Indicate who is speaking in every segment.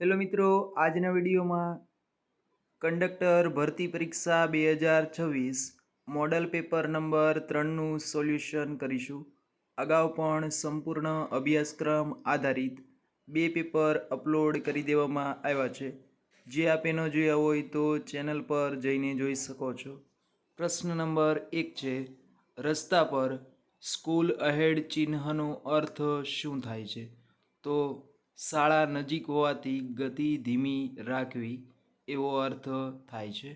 Speaker 1: Hello મિત્રો, આજના વિડીયોમાં કંડક્ટર ભરતી પરીક્ષા 2026 મોડલ પેપર નંબર 3નું સોલ્યુશન કરીશું. અગાઉ પણ સંપૂર્ણ અભ્યાસક્રમ આધારિત 2 પેપર અપલોડ કરી દેવામાં આવ્યા છે. જે આપે ન જોયા હોય તો ચેનલ પર જઈને જોઈ શકો છો. પ્રશ્ન નંબર 1 છે, રસ્તા પર સ્કૂલ અહેડ ચિહ્નનો અર્થ શું થાય છે? તો શાળા નજીક હોવાથી ગતિ ધીમી રાખવી એવો અર્થ થાય છે.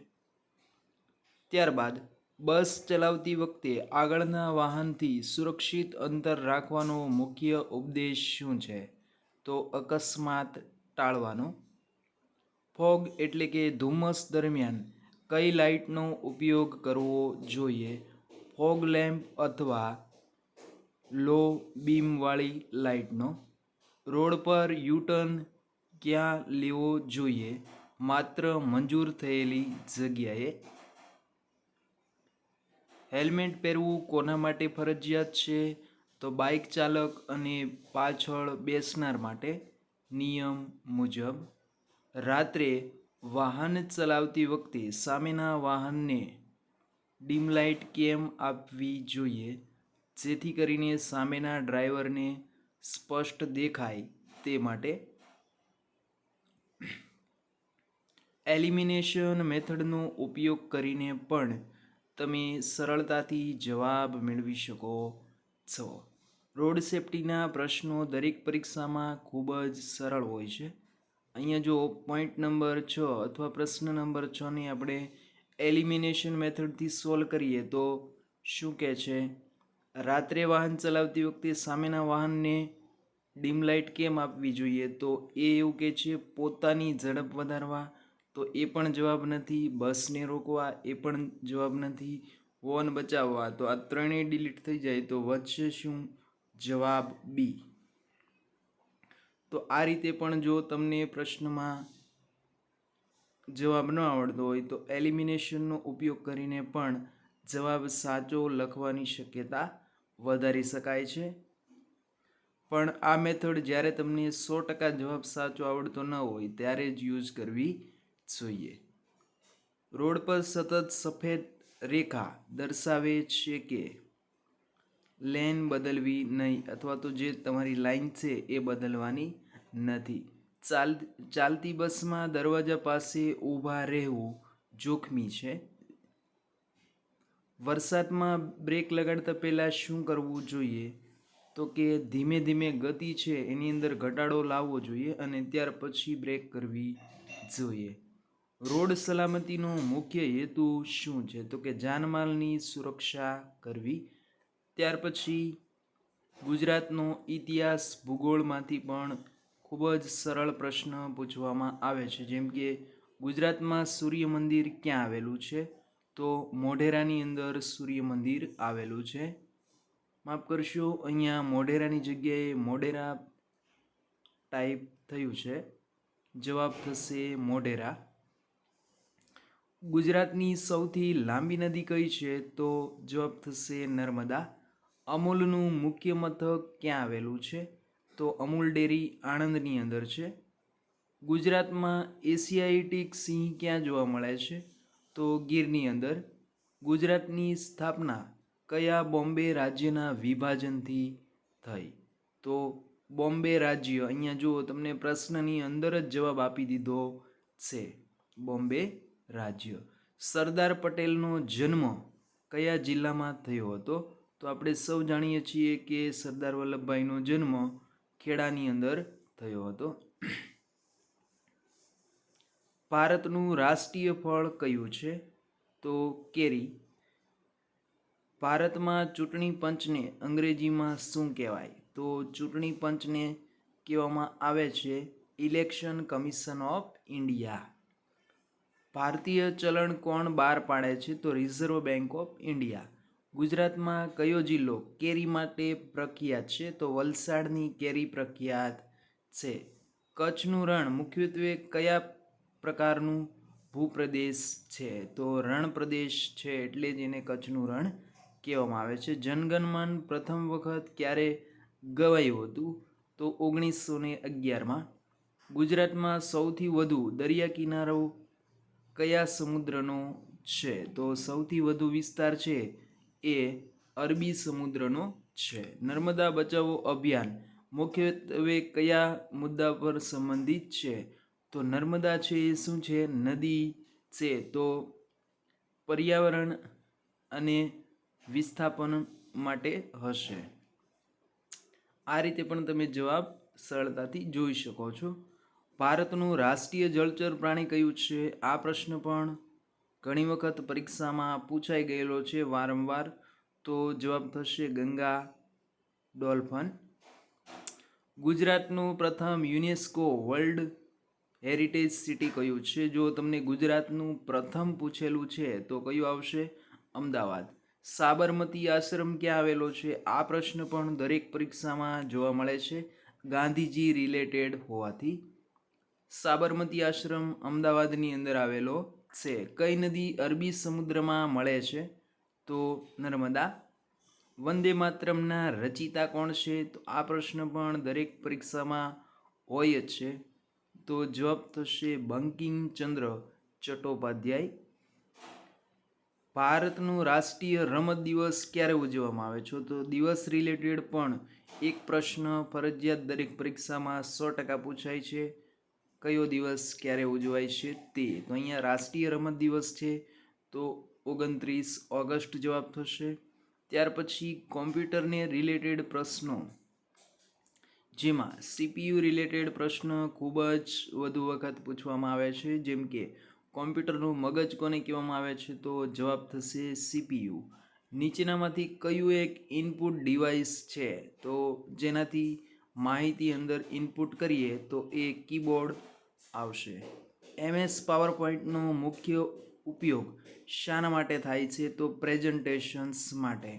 Speaker 1: ત્યારબાદ બસ ચલાવતી વખતે આગળના વાહનથી સુરક્ષિત અંતર રાખવાનો મુખ્ય ઉપદેશ શું છે? તો અકસ્માત ટાળવાનો. ફોગ એટલે કે ધુમ્મસ દરમિયાન કઈ લાઇટનો ઉપયોગ કરવો જોઈએ? ફોગ લેમ્પ અથવા લો બીમવાળી લાઇટનો. રોડ પર યુટર્ન ક્યાં લેવો જોઈએ? માત્ર મંજૂર થયેલી જગ્યાએ. હેલ્મેટ પહેરવું કોના માટે ફરજિયાત છે? તો બાઇક ચાલક અને પાછળ બેસનાર માટે નિયમ મુજબ. રાત્રે વાહન ચલાવતી વખતે સામેના વાહનને ડીમ લાઇટ કેમ આપવી જોઈએ? જેથી કરીને સામેના ડ્રાઈવરને સ્પષ્ટ દેખાય તે માટે. એલિમિનેશન મેથડનો ઉપયોગ કરીને પણ તમે સરળતાથી જવાબ મેળવી શકો છો. રોડ સેફટીના પ્રશ્નો દરેક પરીક્ષામાં ખૂબ જ સરળ હોય છે. અહીંયા જો પોઈન્ટ નંબર 6 અથવા પ્રશ્ન નંબર 6ને આપણે એલિમિનેશન મેથડથી સોલ્વ કરીએ તો શું કહે છે? રાત્રે વાહન ચલાવતી વખતે સામેના વાહનને ડીમ લાઇટ કેમ આપવી જોઈએ? તો એ એવું કહે છે પોતાની ઝડપ વધારવા, તો એ પણ જવાબ નથી. બસને રોકવા, એ પણ જવાબ નથી. હોર્ન બચાવવા, તો આ ત્રણેય ડિલીટ થઈ જાય તો વધશે શું? જવાબ બી. તો આ રીતે પણ જો તમને પ્રશ્નમાં જવાબ ન આવડતો હોય તો એલિમિનેશનનો ઉપયોગ કરીને પણ જવાબ સાચો લખવાની શક્યતા વધારી શકાય છે. પણ આ મેથડ જ્યારે તમને 100% જવાબ સાચો આવડતો ન હોય ત્યારે જ યુઝ કરવી જોઈએ. રોડ પર સતત સફેદ રેખા દર્શાવે છે કે લેન બદલવી નહીં, અથવા તો જે તમારી લાઈન છે એ બદલવાની નથી. ચાલતી બસમાં દરવાજા પાસે ઊભા રહેવું જોખમી છે. વરસાદમાં બ્રેક લગાડતા પહેલાં શું કરવું જોઈએ? તો કે ધીમે ધીમે ગતિ છે એની અંદર ઘટાડો લાવવો જોઈએ અને ત્યાર પછી બ્રેક કરવી જોઈએ. રોડ સલામતીનો મુખ્ય હેતુ શું છે? તો કે જાનમાલની સુરક્ષા કરવી. ત્યાર પછી ગુજરાતનો ઇતિહાસ ભૂગોળમાંથી પણ ખૂબ જ સરળ પ્રશ્ન પૂછવામાં આવે છે. જેમ કે ગુજરાતમાં સૂર્ય મંદિર ક્યાં આવેલું છે? તો મોઢેરાની અંદર સૂર્ય મંદિર આવેલું છે. માફ કરશો, અહીંયા મોઢેરાની જગ્યાએ મોઢેરા ટાઈપ થયું છે. જવાબ થશે મોઢેરા. ગુજરાતની સૌથી લાંબી નદી કઈ છે? તો જવાબ થશે નર્મદા. અમૂલનું મુખ્ય મથક ક્યાં આવેલું છે? તો અમૂલ ડેરી આણંદની અંદર છે. ગુજરાતમાં એશિયાટિક સિંહ ક્યાં જોવા મળે છે? તો ગીરની અંદર. ગુજરાતની સ્થાપના કયા બોમ્બે રાજ્યના વિભાજનથી થઈ? તો બોમ્બે રાજ્ય. અહીંયા જુઓ તમને પ્રશ્નની અંદર જ જવાબ આપી દીધો છે, બોમ્બે રાજ્ય. સરદાર પટેલનો જન્મ કયા જિલ્લામાં થયો હતો? તો આપણે સૌ જાણીએ છીએ કે સરદાર વલ્લભભાઈનો જન્મ ખેડાની અંદર થયો હતો. ભારતનું રાષ્ટ્રીય ફળ કયું છે? તો કેરી. ભારતમાં ચૂંટણી પંચને અંગ્રેજીમાં શું કહેવાય? તો ચૂંટણી પંચને કહેવામાં આવે છે ઇલેક્શન કમિશન ઓફ ઇન્ડિયા. ભારતીય ચલણ કોણ બહાર પાડે છે? તો રિઝર્વ બેંક ઓફ ઇન્ડિયા. ગુજરાતમાં કયો જિલ્લો કેરી માટે પ્રખ્યાત છે? તો વલસાડની કેરી પ્રખ્યાત છે. કચ્છનું રણ મુખ્યત્વે કયા પ્રકારનું ભૂપ્રદેશ છે? તો રણ પ્રદેશ છે, એટલે જ એને કચ્છનું રણ કહેવામાં આવે છે. જનગણમન પ્રથમ વખત ક્યારે ગવાયું હતું? તો 1911માં. ગુજરાતમાં સૌથી વધુ દરિયા કિનારો કયા સમુદ્રનો છે? તો સૌથી વધુ વિસ્તાર છે એ અરબી સમુદ્રનો છે. નર્મદા બચાવો અભિયાન મુખ્યત્વે કયા મુદ્દા પર સંબંધિત છે? તો નર્મદા છે એ શું છે? નદી છે. તો પર્યાવરણ અને વિસ્થાપન માટે હશે. આ રીતે પણ તમે જવાબ સરળતાથી જોઈ શકો છો. ભારતનું રાષ્ટ્રીય જળચર પ્રાણી કયું છે? આ પ્રશ્ન પણ ઘણી વખત પરીક્ષામાં પૂછાઈ ગયેલો છે વારંવાર. તો જવાબ થશે ગંગા ડોલ્ફિન. ગુજરાતનું પ્રથમ યુનેસ્કો વર્લ્ડ હેરિટેજ સિટી કયું છે? જો તમને ગુજરાતનું પ્રથમ પૂછેલું છે તો કયું આવશે? અમદાવાદ. સાબરમતી આશ્રમ ક્યાં આવેલો છે? આ પ્રશ્ન પણ દરેક પરીક્ષામાં જોવા મળે છે, ગાંધીજી રિલેટેડ હોવાથી. સાબરમતી આશ્રમ અમદાવાદની અંદર આવેલો છે. કઈ નદી અરબી સમુદ્રમાં મળે છે? તો નર્મદા. વંદે માતરમના રચિતા કોણ છે? તો આ પ્રશ્ન પણ દરેક પરીક્ષામાં હોય જ છે. તો જવાબ થશે બંકિમચંદ્ર ચટ્ટોપાધ્યાય. ભારતનું રાષ્ટ્રીય રમત દિવસ ક્યારે ઉજવવામાં આવે છે? તો દિવસ રિલેટેડ પણ એક પ્રશ્ન ફરજિયાત દરેક પરીક્ષામાં 100% પૂછાય છે. કયો દિવસ ક્યારે ઉજવાય છે તે? તો અહીંયા રાષ્ટ્રીય રમત દિવસ છે તો 29 ઓગસ્ટ જવાબ થશે. ત્યાર પછી કોમ્પ્યુટરને રિલેટેડ પ્રશ્નો, જેમાં સીપીયુ રિલેટેડ પ્રશ્ન ખૂબ જ વધુ વખત પૂછવામાં આવે છે. જેમ કે કોમ્પ્યુટરનું મગજ કોને કહેવામાં આવે છે? તો જવાબ થશે સીપીયુ. નીચેનામાંથી કયું એક ઇનપુટ ડિવાઇસ છે? તો જેનાથી માહિતી અંદર ઇનપુટ કરીએ તો એ કીબોર્ડ આવશે. MS પાવરપોઈન્ટનો મુખ્ય ઉપયોગ શાના માટે થાય છે? તો પ્રેઝન્ટેશન્સ માટે.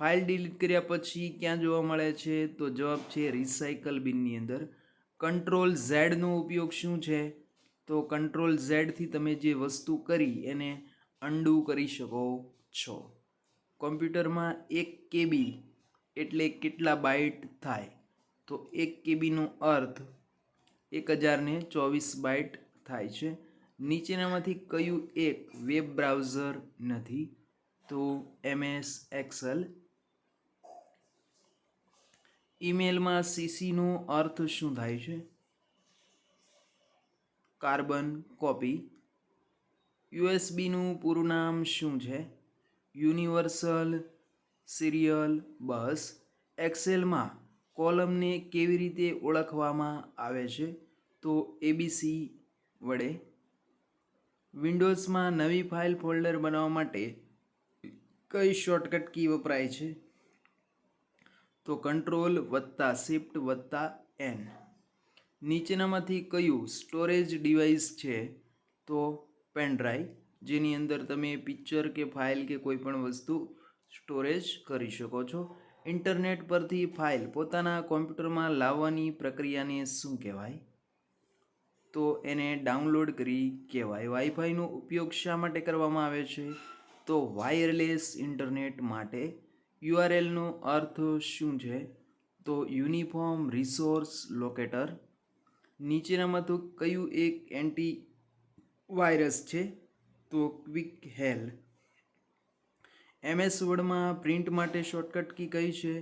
Speaker 1: ફાઇલ ડિલીટ કર્યા પછી ક્યાં જોવા મળે છે? તો જવાબ છે રિસાયકલ બિનની અંદર. કંટ્રોલ ઝેડનો ઉપયોગ શું છે? તો કંટ્રોલ ઝેડથી તમે જે વસ્તુ કરી એને અન્ડુ કરી શકો છો. કોમ્પ્યુટરમાં 1 KB એટલે કેટલા બાઇટ થાય? તો 1 KBનો અર્થ 1024 બાઇટ થાય છે. નીચેનામાંથી કયું એક વેબ બ્રાઉઝર નથી? તો MS એક્સેલ. ઈમેલમાં CCનો અર્થ શું થાય છે? Carbon copy. USBનું પૂરું નામ શું છે? યુનિવર્સલ સિરિયલ બસ. એક્સેલમાં કોલમને કેવી રીતે ઓળખવામાં આવે છે? તો ABC વડે. વિન્ડોઝમાં નવી ફાઇલ ફોલ્ડર બનાવવા માટે કઈ શોર્ટકટ કી વપરાય છે? તો Ctrl+Shift+N. નીચેનામાંથી કયું સ્ટોરેજ ડિવાઇસ છે? તો પેનડ્રાઈવ, જેની અંદર તમે પિક્ચર કે ફાઇલ કે કોઈ પણ વસ્તુ સ્ટોરેજ કરી શકો છો. ઇન્ટરનેટ પરથી ફાઇલ પોતાના કોમ્પ્યુટરમાં લાવવાની પ્રક્રિયાને શું કહેવાય? તો એને ડાઉનલોડ કરી કહેવાય. વાઈફાઈનો ઉપયોગ શા માટે કરવામાં આવે છે? તો વાયરલેસ ઇન્ટરનેટ માટે. URLનો અર્થ શું છે? તો યુનિફોર્મ રિસોર્સ લોકેટર. નીચેનામાં તો કયું એક એન્ટી વાયરસ છે? તો ક્વિક હેલ. MS વર્ડમાં પ્રિન્ટ માટે શોર્ટકટ કી કઈ છે?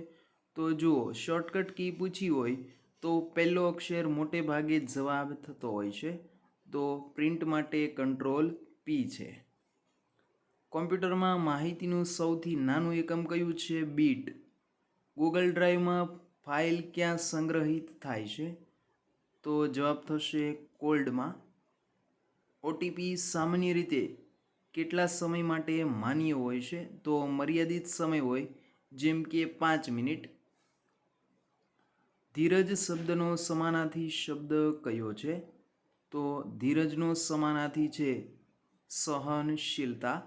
Speaker 1: તો જુઓ, શોર્ટકટ કી પૂછી હોય તો પહેલો અક્ષર મોટે ભાગે જવાબ થતો હોય છે. તો પ્રિન્ટ માટે Ctrl+P છે. કોમ્પ્યુટરમાં માહિતીનું સૌથી નાનું એકમ કયું છે? બીટ. ગૂગલ ડ્રાઈવમાં ફાઇલ ક્યાં સંગ્રહિત થાય છે? તો જવાબ થશે કોલ્ડમાં. OTP સામાન્ય રીતે કેટલા સમય માટે માન્ય હોય છે? તો મર્યાદિત સમય હોય, જેમ કે 5 મિનિટ. ધીરજ શબ્દનો સમાનાર્થી શબ્દ કયો છે? તો ધીરજનો સમાનાર્થી છે સહનશીલતા.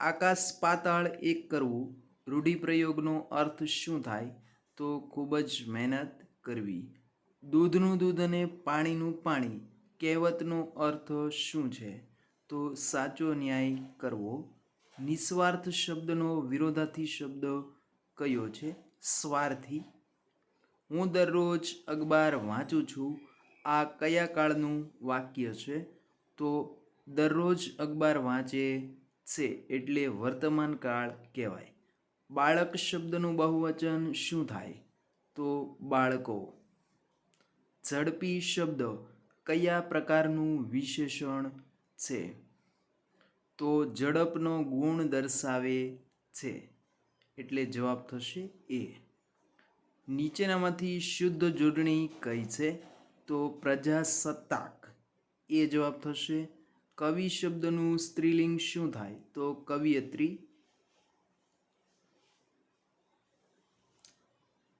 Speaker 1: આકાશ પાતાળ એક કરવું રૂઢિપ્રયોગનો અર્થ શું થાય? તો ખૂબ જ મહેનત કરવી. દૂધનું દૂધ અને પાણીનું પાણી કહેવતનો અર્થ શું છે? તો સાચો ન્યાય કરવો. નિસ્વાર્થ શબ્દનો વિરોધાર્થી શબ્દ કયો છે? સ્વાર્થી. હું દરરોજ અખબાર વાંચું છું આ કયા કાળનું વાક્ય છે? તો દરરોજ અખબાર વાંચે છે એટલે વર્તમાન કાળ કહેવાય. બાળક શબ્દનું બહુવચન શું થાય? તો બાળકો. ઝડપી શબ્દ કયા પ્રકારનું વિશેષણ છે? તો ઝડપનો ગુણ દર્શાવે છે એટલે જવાબ થશે એ. નીચેનામાંથી શુદ્ધ જોડણી કઈ છે? તો પ્રજાસત્તાક એ જવાબ થશે. કવિ શબ્દનું સ્ત્રીલિંગ શું થાય? તો કવિયત્રી.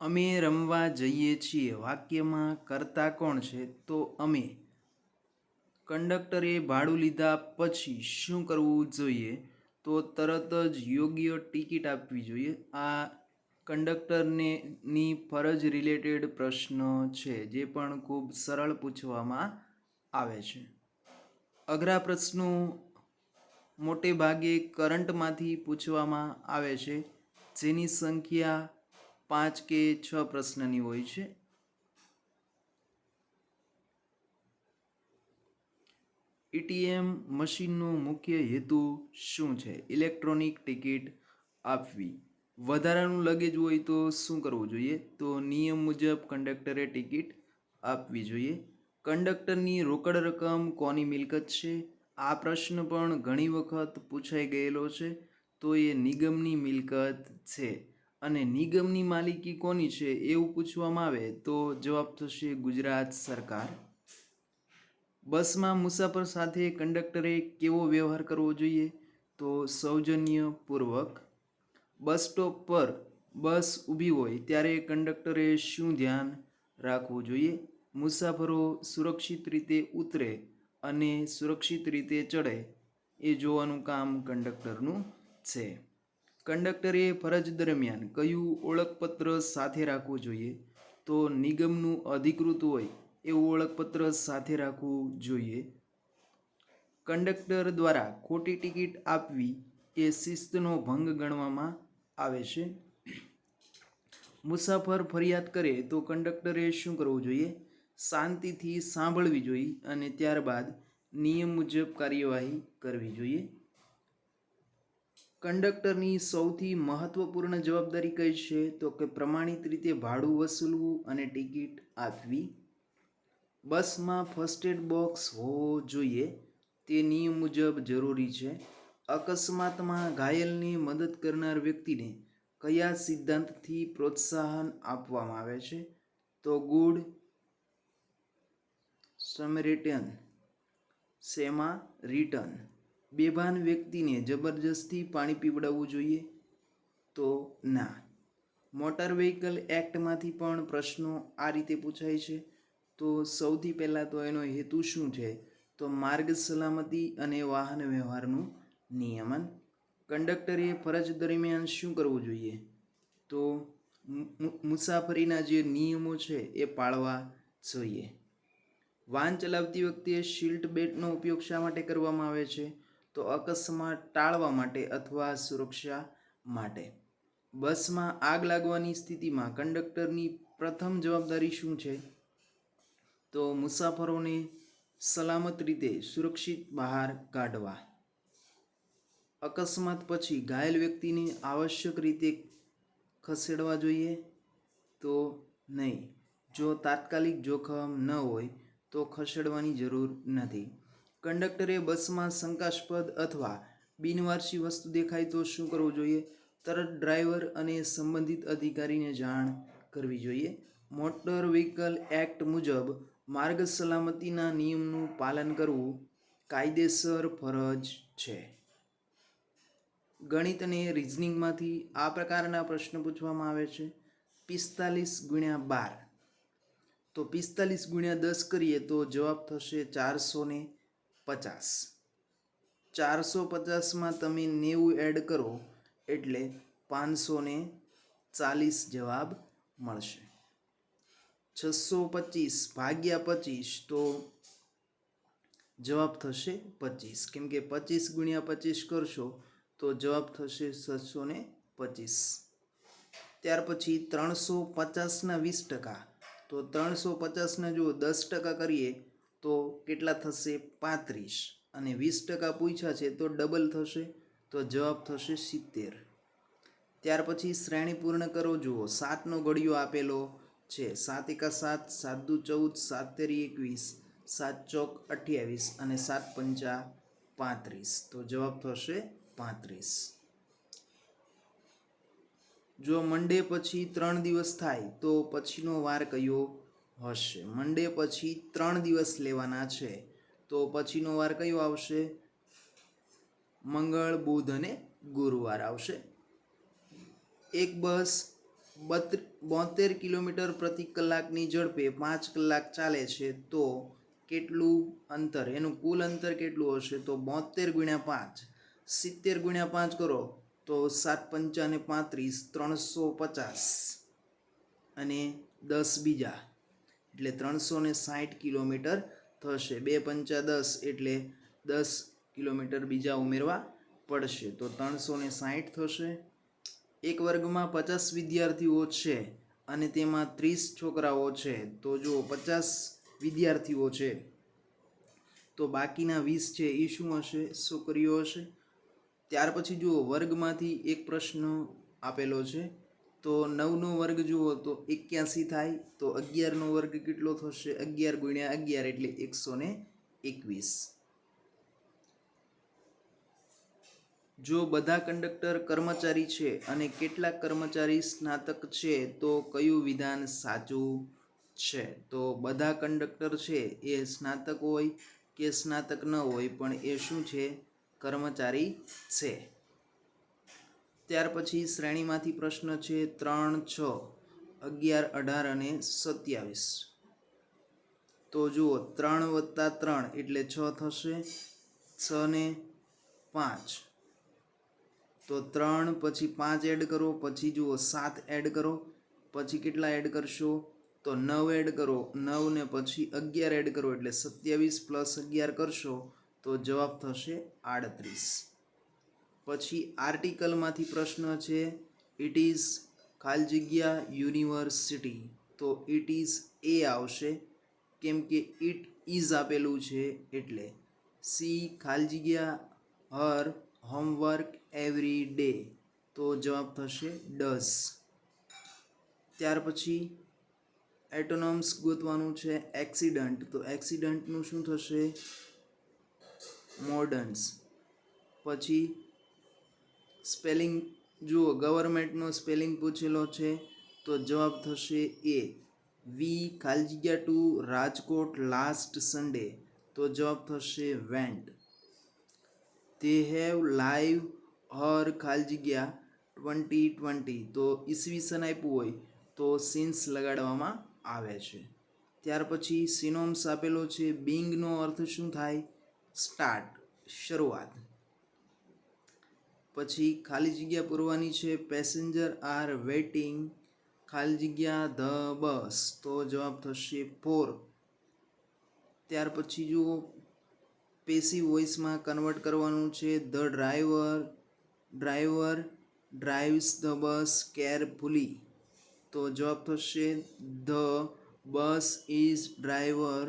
Speaker 1: અમે રમવા જઈએ છીએ વાક્યમાં કર્તા કોણ છે? તો અમે. કંડક્ટરે ભાડું લીધા પછી શું કરવું જોઈએ? તો તરત જ યોગ્ય ટિકિટ આપવી જોઈએ. આ કંડક્ટરની ફરજ રિલેટેડ પ્રશ્ન છે જે પણ ખૂબ સરળ પૂછવામાં આવે છે. અઘરા પ્રશ્નો મોટે ભાગે કરંટમાંથી પૂછવામાં આવે છે જેની સંખ્યા 5 કે 6 પ્રશ્નની હોય છે. એટીએમ મશીનનો મુખ્ય હેતુ શું છે? ઇલેક્ટ્રોનિક ટિકિટ આપવી. વધારાનું લગેજ હોય તો શું કરવું જોઈએ? તો નિયમ મુજબ કંડક્ટરે ટિકિટ આપવી જોઈએ. કંડક્ટરની રોકડ રકમ કોની મિલકત છે? આ પ્રશ્ન પણ ઘણી વખત પૂછાઈ ગયેલો છે. તો એ નિગમની મિલકત છે. અને નિગમની માલિકી કોની છે એવું પૂછવામાં આવે તો જવાબ થશે ગુજરાત સરકાર. બસમાં મુસાફર સાથે કંડક્ટરે કેવો વ્યવહાર કરવો જોઈએ? તો સૌજન્યપૂર્વક. બસ સ્ટોપ પર બસ ઊભી હોય ત્યારે કંડક્ટરે શું ધ્યાન રાખવું જોઈએ? મુસાફરો સુરક્ષિત રીતે ઉતરે અને સુરક્ષિત રીતે ચડે એ જોવાનું કામ કંડક્ટરનું છે. કંડક્ટરે ફરજ દરમિયાન કયું ઓળખપત્ર સાથે રાખવું જોઈએ? તો નિગમનું અધિકૃત હોય એવું ઓળખપત્ર સાથે રાખવું જોઈએ. કંડક્ટર દ્વારા ખોટી ટિકિટ આપવી એ શિસ્તનો ભંગ ગણવામાં આવે છે. મુસાફર ફરિયાદ કરે તો કંડક્ટરે શું કરવું જોઈએ? શાંતિથી સાંભળવી જોઈએ અને ત્યારબાદ નિયમ મુજબ કાર્યવાહી કરવી જોઈએ. કંડક્ટરની સૌથી મહત્વપૂર્ણ જવાબદારી કઈ છે? તો કે પ્રમાણિત રીતે ભાડું વસૂલવું અને ટિકિટ આપવી. બસમાં ફર્સ્ટ એડ બોક્સ હોવો જોઈએ તે નિયમ મુજબ જરૂરી છે. અકસ્માતમાં ઘાયલને મદદ કરનાર વ્યક્તિને કયા સિદ્ધાંતથી પ્રોત્સાહન આપવામાં આવે છે? તો ગુડ સમરિટન. શેમાં? રિટર્ન. બેભાન વ્યક્તિને જબરજસ્તી પાણી પીવડાવવું જોઈએ? તો ના. મોટર વ્હીકલ એક્ટમાંથી પણ પ્રશ્નો આ રીતે પૂછાય છે. તો સૌથી પહેલાં તો એનો હેતુ શું છે? તો માર્ગ સલામતી અને વાહન વ્યવહારનું નિયમન. કંડક્ટરે ફરજ દરમિયાન શું કરવું જોઈએ? તો મુસાફરીના જે નિયમો છે એ પાળવા જોઈએ. વાહન ચલાવતી વખતે સીટ બેલ્ટનો ઉપયોગ શા માટે કરવામાં આવે છે? તો અકસ્માત ટાળવા માટે અથવા સુરક્ષા માટે. બસમાં આગ લાગવાની સ્થિતિમાં કંડક્ટરની પ્રથમ જવાબદારી શું છે? તો મુસાફરોને સલામત રીતે સુરક્ષિત બહાર કાઢવા. અકસ્માત પછી ઘાયલ વ્યક્તિને આવશ્યક રીતે ખસેડવા જોઈએ? તો નહીં. જો તાત્કાલિક જોખમ ન હોય તો ખસેડવાની જરૂર નથી. કંડક્ટરે બસમાં શંકાસ્પદ અથવા બિનવારસી વસ્તુ દેખાય તો શું કરવું જોઈએ? તરત ડ્રાઈવર અને સંબંધિત અધિકારીને જાણ કરવી જોઈએ. મોટર વ્હીકલ એક્ટ મુજબ માર્ગ સલામતીના નિયમનું પાલન કરવું કાયદેસર ફરજ છે. ગણિત અને રિઝનિંગમાંથી આ પ્રકારના પ્રશ્નો પૂછવામાં આવે છે. 45 × 12. તો 45 × 10 કરીએ તો જવાબ થશે 450. 450માં તમે 90 એડ કરો એટલે 540 જવાબ મળશે. 625 ભાગ્યા 25 તો જવાબ થશે 25 કેમ કે 25 × 25 કરશો તો જવાબ થશે 625. ત્યાર પછી 350ના 20%. તો 350 ને જો 10% કરીએ તો કેટલા થશે? 35. અને 20% પૂછ્યા છે તો ડબલ થશે, તો જવાબ થશે 70. ત્યાર પછી શ્રેણી પૂર્ણ કરો. જુઓ 7નો ઘડિયો આપેલો છે. 7 એકા 7, 7 દુ 14, 7 તેરી 21, 7 ચોક 28 અને 7 પંચા 35. તો જવાબ થશે 35. જો મંડે પછી 3 દિવસ થાય તો પછીનો વાર કયો હશે? મંડે પછી 3 દિવસ લેવાના છે તો પછીનો વાર કયો આવશે? મંગળ, બુધ અને ગુરુવાર આવશે. એક બસ 72 કિલોમીટર પ્રતિ કલાકની ઝડપે 5 કલાક ચાલે છે તો કેટલું અંતર, એનું કુલ અંતર કેટલું હશે? તો 72 ગુણ્યા 5, 70 ગુણ્યા 5 કરો તો 7 પંચા ને 35, 350 અને 10 બીજા એટલે 360 કિલોમીટર થશે. 2 પંચા 10 એટલે 10 કિલોમીટર બીજા ઉમેરવા પડશે તો 360 થશે. એક વર્ગમાં 50 વિદ્યાર્થીઓ છે અને તેમાં 30 છોકરાઓ છે. તો જો 50 વિદ્યાર્થીઓ છે તો બાકીના 20 છે એ શું હશે? છોકરીઓ હશે. ત્યાર પછી જુઓ વર્ગમાંથી એક પ્રશ્ન આપેલો છે તો 9નો વર્ગ જુઓ તો 81 થાય, તો 11નો વર્ગ કેટલો થશે? 11 ગુણ્યા 11 એટલે 121. જો બધા કંડક્ટર કર્મચારી છે અને કેટલાક કર્મચારી સ્નાતક છે તો કયું વિધાન સાચું છે? તો બધા કંડક્ટર છે એ સ્નાતક હોય કે સ્નાતક ન હોય પણ એ શું છે? કર્મચારી છે. ત્યાર પછી શ્રેણીમાંથી પ્રશ્ન છે 3, 6, 11, 18 અને 27. તો જુઓ 3 વત્તા 3 એટલે 6 થશે, 6 ને 5 તો 3 પછી 5 એડ કરો, પછી જુઓ 7 એડ કરો, પછી કેટલા એડ કરશો? તો 9 એડ કરો, 9 ને પછી 11 એડ કરો એટલે 27 પ્લસ 11 કરશો તો જવાબ થશે 38. પછી આર્ટિકલમાંથી પ્રશ્ન છે ઇટ ઇઝ ખાલી જગ્યા યુનિવર્સિટી. તો ઇટ ઇઝ એ આવશે કેમ કે ઇટ ઇઝ આપેલું છે એટલે. સી ખાલી જગ્યા હર હોમવર્ક એવરી ડે. તો જવાબ થશે ડઝ. ત્યાર પછી એટોનમ્સ ગોતવાનું છે. એક્સિડન્ટ, તો એક્સિડન્ટનું શું થશે? મોડર્ન્સ. પછી સ્પેલિંગ જુઓ ગવર્મેન્ટનો સ્પેલિંગ પૂછેલો છે તો જવાબ થશે એ. વી ખાલી જગ્યા ટુ રાજકોટ લાસ્ટ સન્ડે. તો જવાબ થશે વેન્ટ. તે હેવ લાઈવ હર ખાલી જગ્યા 2020. તો ઈસવીસન આપ્યું હોય તો સિન્સ લગાડવામાં આવે છે. ત્યાર પછી સિનોમ્સ આપેલો છે. બિંગનો અર્થ શું થાય? સ્ટાર્ટ, શરૂઆત. પછી ખાલી જગ્યા પૂરવાની છે. પેસેન્જર આર વેઇટિંગ ખાલી જગ્યા ધ બસ. તો જવાબ થશે ફોર. ત્યાર પછી જુઓ પેસિવ વોઇસમાં કન્વર્ટ કરવાનું છે. The driver drives the bus carefully. તો જવાબ થશે the bus is driver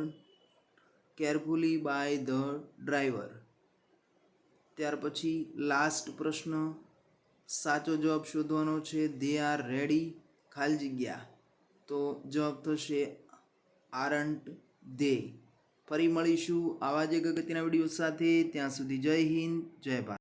Speaker 1: carefully by the driver. ત્યાર પછી લાસ્ટ પ્રશ્ન સાચો જવાબ શોધવાનો છે. દે આર રેડી ખાલી જગ્યા. તો જવાબ થશે આરન્ટ ધે. ફરી મળીશું આવા જ એક અગત્યના વિડીયો સાથે. ત્યાં સુધી જય હિન્દ, જય ભારત.